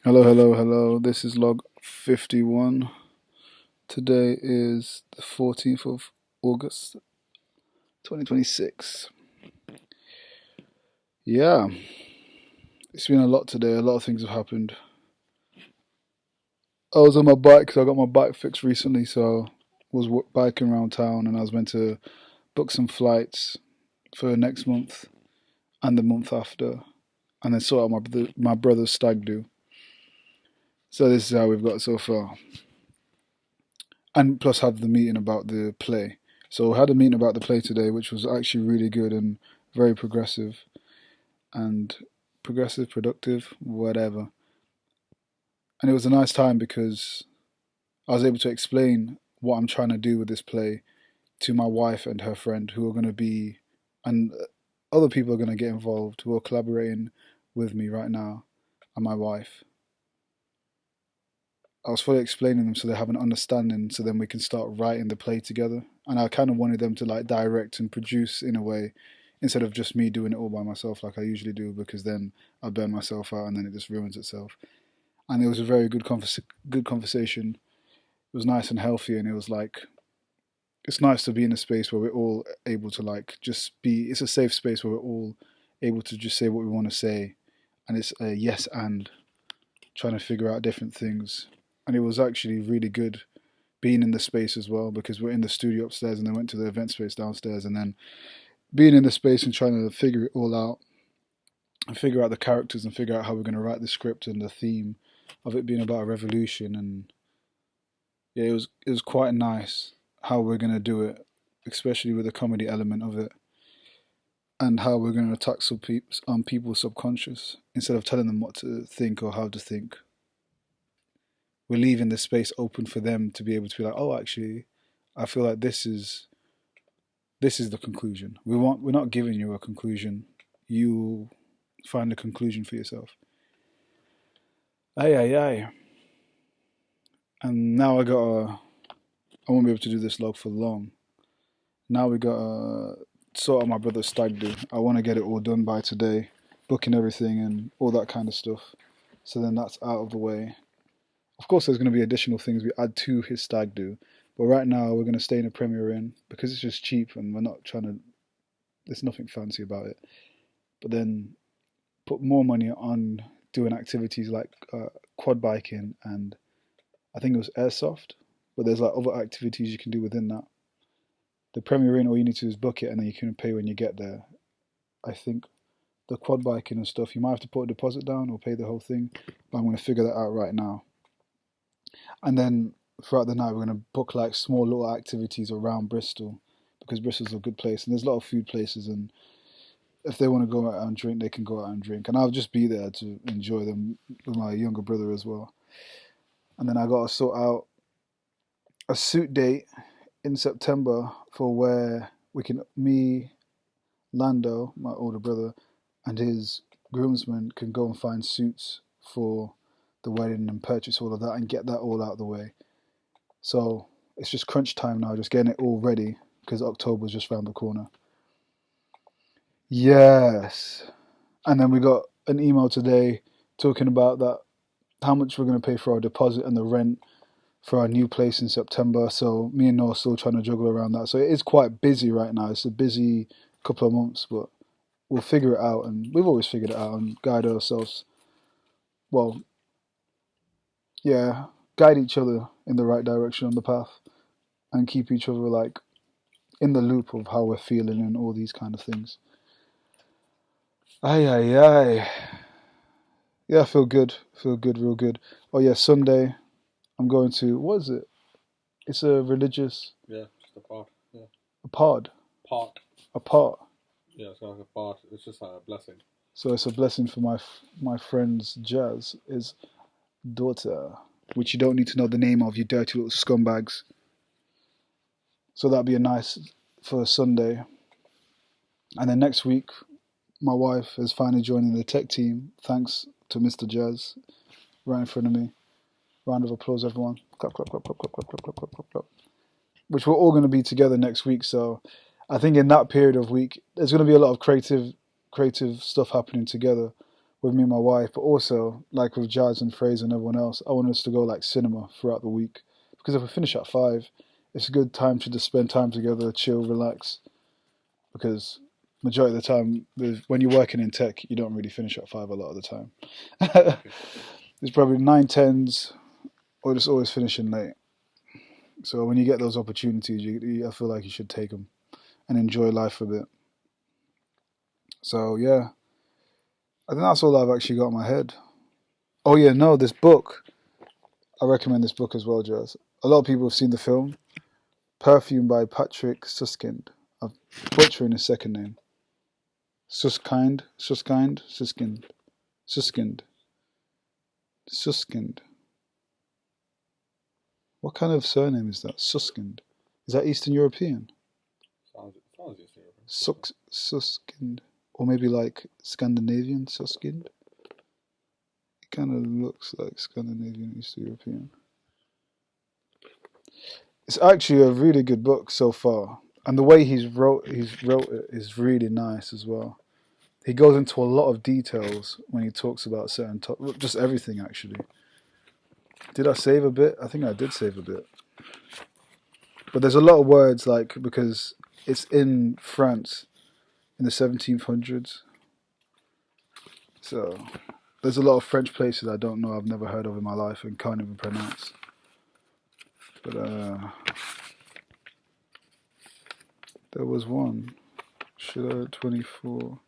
Hello, hello, hello. This is log 51. Today is the 14th of August, 2026. Yeah, it's been a lot today. A lot of things have happened. I was on my bike because I got my bike fixed recently, so was biking around town and I was meant to book some flights for next month and the month after, and then sort out my brother's stag do. So this is how we've got so far. And plus have the meeting about the play. So we had a meeting about the play today, which was actually really good and very and progressive, productive, whatever. And it was a nice time because I was able to explain what I'm trying to do with this play to my wife and her friend, who are going to be, and other people are going to get involved who are collaborating with me right now, and my wife. I was fully explaining them so they have an understanding, so then we can start writing the play together. And I kind of wanted them to like direct and produce in a way, instead of just me doing it all by myself like I usually do, because then I burn myself out and then it just ruins itself. And it was a very good conversation. It was nice and healthy, and it was like it's nice to be in a space where we're all able to like just be. It's a safe space where we're all able to just say what we want to say, and it's a yes and trying to figure out different things. And it was actually really good being in the space as well, because we're in the studio upstairs and then went to the event space downstairs, and then being in the space and trying to figure it all out and figure out the characters and figure out how we're going to write the script and the theme of it being about a revolution. And yeah, it was quite nice how we're going to do it, especially with the comedy element of it, and how we're going to attack people's subconscious instead of telling them what to think or how to think. We're leaving the space open for them to be able to be like, oh, actually, I feel like this is the conclusion. We're not giving you a conclusion. You find a conclusion for yourself. Aye aye aye. And now I won't be able to do this log for long. Now we gotta sort out my brother's stag do. I wanna get it all done by today, booking everything and all that kind of stuff. So then that's out of the way. Of course there's gonna be additional things we add to his stag do. But right now we're gonna stay in a Premier Inn because it's just cheap and we're not trying to there's nothing fancy about it. But then put more money on doing activities like quad biking and I think it was airsoft. But there's like other activities you can do within that. The Premier Inn, all you need to do is book it and then you can pay when you get there. I think the quad biking and stuff, you might have to put a deposit down or pay the whole thing. But I'm going to figure that out right now. And then throughout the night, we're going to book like small little activities around Bristol because Bristol's a good place and there's a lot of food places. And if they want to go out and drink, they can go out and drink. And I'll just be there to enjoy them with my younger brother as well. And then I got to sort out a suit date in September for where me, Lando, my older brother, and his groomsmen can go and find suits for the wedding and purchase all of that and get that all out of the way. So it's just crunch time now, just getting it all ready because October's just round the corner. Yes. And then we got an email today talking about that how much we're going to pay for our deposit and the rent for our new place in September. So me and Noah are still trying to juggle around that. So it is quite busy right now. It's a busy couple of months, but we'll figure it out. And we've always figured it out and guide ourselves. Well, yeah, guide each other in the right direction on the path and keep each other like in the loop of how we're feeling and all these kind of things. Aye, aye, aye. Yeah, I feel good. Feel good, real good. Oh yeah, Sunday I'm going to what is it? It's a religious Yeah, just a part. Yeah. a pod, Part. a pot. Yeah, it's like a part. It's just like a blessing. So it's a blessing for my friend's Jazz, his daughter, which you don't need to know the name of, you dirty little scumbags. So that'd be a nice for a Sunday. And then next week, my wife is finally joining the tech team. Thanks to Mr. Jazz, right in front of me. Round of applause, everyone. Clap, clap, clap, clap, clap, clap, clap, clap, clap, clap, clap. Which we're all going to be together next week. So I think in that period of week, there's going to be a lot of creative stuff happening together. with me and my wife, but also like with Jazz and Fraser and everyone else, I want us to go like cinema throughout the week because if we finish at 5, it's a good time to just spend time together, chill, relax. Because majority of the time, when you're working in tech, you don't really finish at 5 a lot of the time. Okay. It's probably 9, 10s, or just always finishing late. So when you get those opportunities, I feel like you should take them and enjoy life a bit. So yeah, I think that's all I've actually got in my head. Oh yeah, no, this book. I recommend this book as well, Jazz. A lot of people have seen the film, Perfume by Patrick Suskind. I'm butchering his second name. Suskind, Suskind. What kind of surname is that? Suskind. Is that Eastern European? Sounds Eastern European. Suskind. Or maybe like Scandinavian Suskind? It kind of looks like Scandinavian Eastern European. It's actually a really good book so far. And the way he's wrote it is really nice as well. He goes into a lot of details when he talks about certain topics, just everything actually. Did I save a bit? I think I did save a bit. But there's a lot of words like because it's in France in the 1700s. So there's a lot of French places I don't know, I've never heard of in my life and can't even pronounce. But there was one. Schiller 24.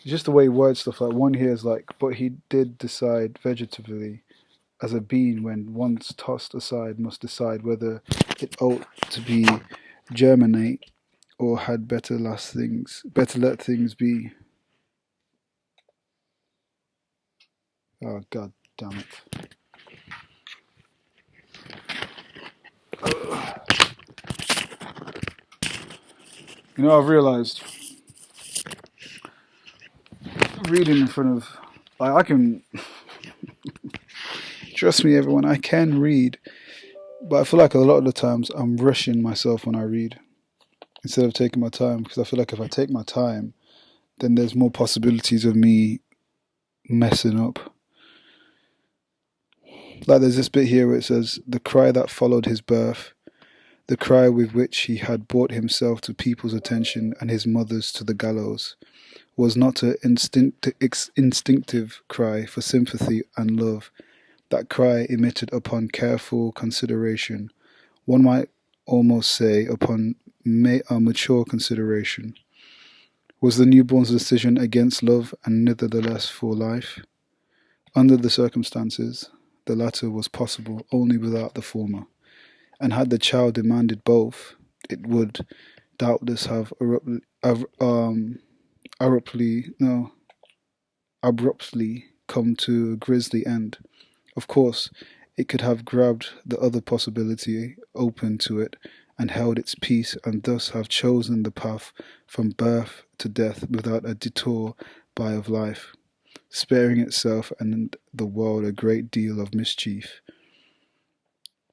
Just the way word stuff like one here is like, but he did decide vegetatively as a being when once tossed aside must decide whether it ought to be germinate or had better let things be. Oh god damn it. You know, I've realised reading in front of like I can trust me everyone, I can read, but I feel like a lot of the times I'm rushing myself when I read instead of taking my time because I feel like if I take my time then there's more possibilities of me messing up. Like there's this bit here where it says, the cry that followed his birth, the cry with which he had brought himself to people's attention and his mother's to the gallows, was not an instinctive cry for sympathy and love. That cry emitted upon careful consideration, one might almost say upon mature consideration. Was the newborn's decision against love and nevertheless for life? Under the circumstances, the latter was possible only without the former, and had the child demanded both, it would doubtless have abruptly come to a grisly end. Of course, it could have grabbed the other possibility open to it and held its peace and thus have chosen the path from birth to death without a detour by of life, sparing itself and the world a great deal of mischief.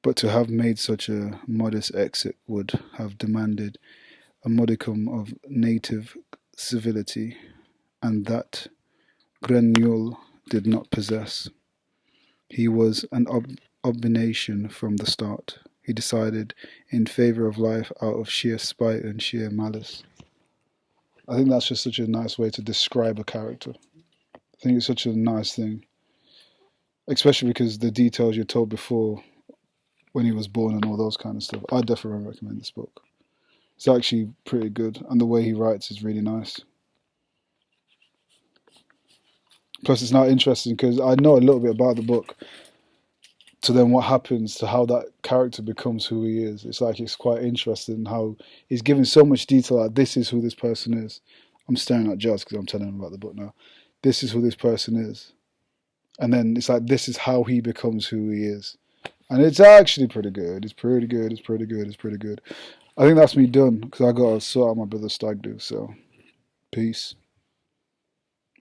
But to have made such a modest exit would have demanded a modicum of native civility, and that Grenouille did not possess. He was an abomination from the start. He decided in favour of life out of sheer spite and sheer malice. I think that's just such a nice way to describe a character. I think it's such a nice thing. Especially because the details you're told before when he was born and all those kind of stuff. I definitely recommend this book. It's actually pretty good, and the way he writes is really nice. Plus, it's not interesting because I know a little bit about the book. To then what happens to how that character becomes who he is. It's like it's quite interesting how he's given so much detail. Like this is who this person is. I'm staring at Jazz because I'm telling him about the book now. This is who this person is, and then it's like this is how he becomes who he is, and it's actually pretty good. It's pretty good. It's pretty good. It's pretty good. I think that's me done because I got to sort out my brother's stag do. So, peace.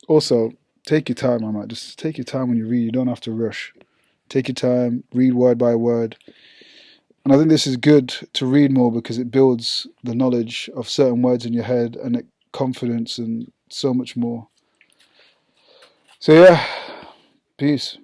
Also, take your time, man. Just take your time when you read. You don't have to rush. Take your time. Read word by word. And I think this is good to read more because it builds the knowledge of certain words in your head and confidence and so much more. So yeah, peace.